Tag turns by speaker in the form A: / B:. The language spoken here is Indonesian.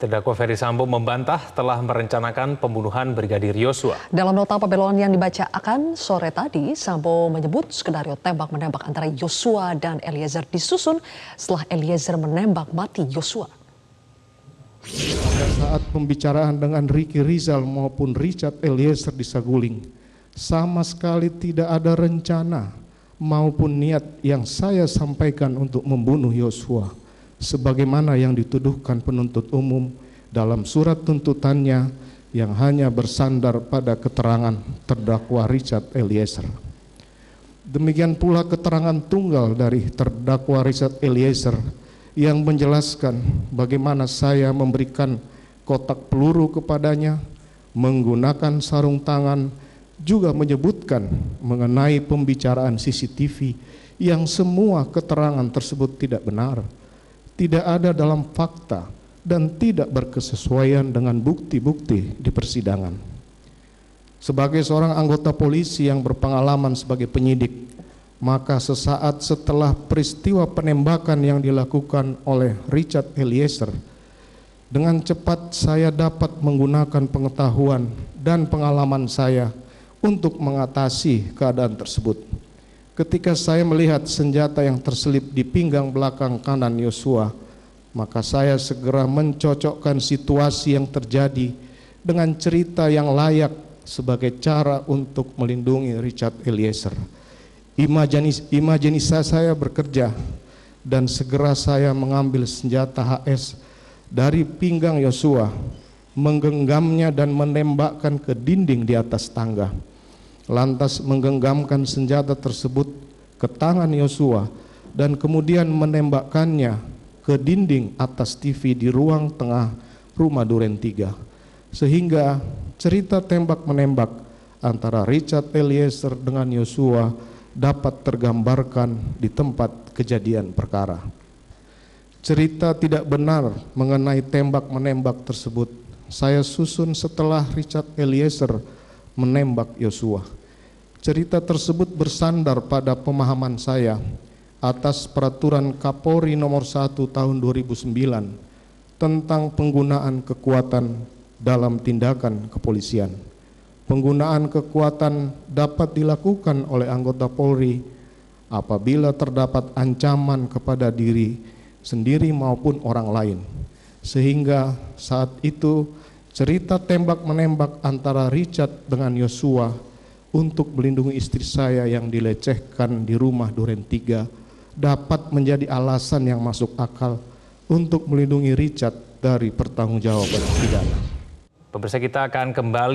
A: Terdakwa Ferdy Sambo membantah telah merencanakan pembunuhan Brigadir Yosua.
B: Dalam nota pembelaan yang dibacakan sore tadi, Sambo menyebut skenario tembak-menembak antara Yosua dan Eliezer disusun setelah Eliezer menembak mati Yosua.
C: Pada saat pembicaraan dengan Ricky Rizal maupun Richard Eliezer di Saguling, sama sekali tidak ada rencana maupun niat yang saya sampaikan untuk membunuh Yosua, sebagaimana yang dituduhkan penuntut umum dalam surat tuntutannya yang hanya bersandar pada keterangan terdakwa Richard Eliezer. Demikian pula keterangan tunggal dari terdakwa Richard Eliezer yang menjelaskan bagaimana saya memberikan kotak peluru kepadanya, menggunakan sarung tangan, juga menyebutkan mengenai pembicaraan CCTV yang semua keterangan tersebut tidak benar, tidak ada dalam fakta, dan tidak berkesesuaian dengan bukti-bukti di persidangan. Sebagai seorang anggota polisi yang berpengalaman sebagai penyidik, maka sesaat setelah peristiwa penembakan yang dilakukan oleh Richard Eliezer, dengan cepat saya dapat menggunakan pengetahuan dan pengalaman saya untuk mengatasi keadaan tersebut. Ketika saya melihat senjata yang terselip di pinggang belakang kanan Yosua, maka saya segera mencocokkan situasi yang terjadi dengan cerita yang layak sebagai cara untuk melindungi Richard Eliezer. Imajinasi saya bekerja dan segera saya mengambil senjata HS dari pinggang Yosua, menggenggamnya dan menembakkan ke dinding di atas tangga. Lantas menggenggamkan senjata tersebut ke tangan Yosua dan kemudian menembakkannya ke dinding atas TV di ruang tengah rumah Duren 3. Sehingga cerita tembak-menembak antara Richard Eliezer dengan Yosua dapat tergambarkan di tempat kejadian perkara. Cerita tidak benar mengenai tembak-menembak tersebut saya susun setelah Richard Eliezer menembak Yosua. Cerita tersebut bersandar pada pemahaman saya atas peraturan Kapolri nomor 1 tahun 2009 tentang penggunaan kekuatan dalam tindakan kepolisian. Penggunaan kekuatan dapat dilakukan oleh anggota Polri apabila terdapat ancaman kepada diri sendiri maupun orang lain. Sehingga saat itu cerita tembak-menembak antara Richard dengan Yosua untuk melindungi istri saya yang dilecehkan di rumah Duren 3 dapat menjadi alasan yang masuk akal untuk melindungi Richard dari pertanggungjawaban pidana.
A: Pemirsa, kita akan kembali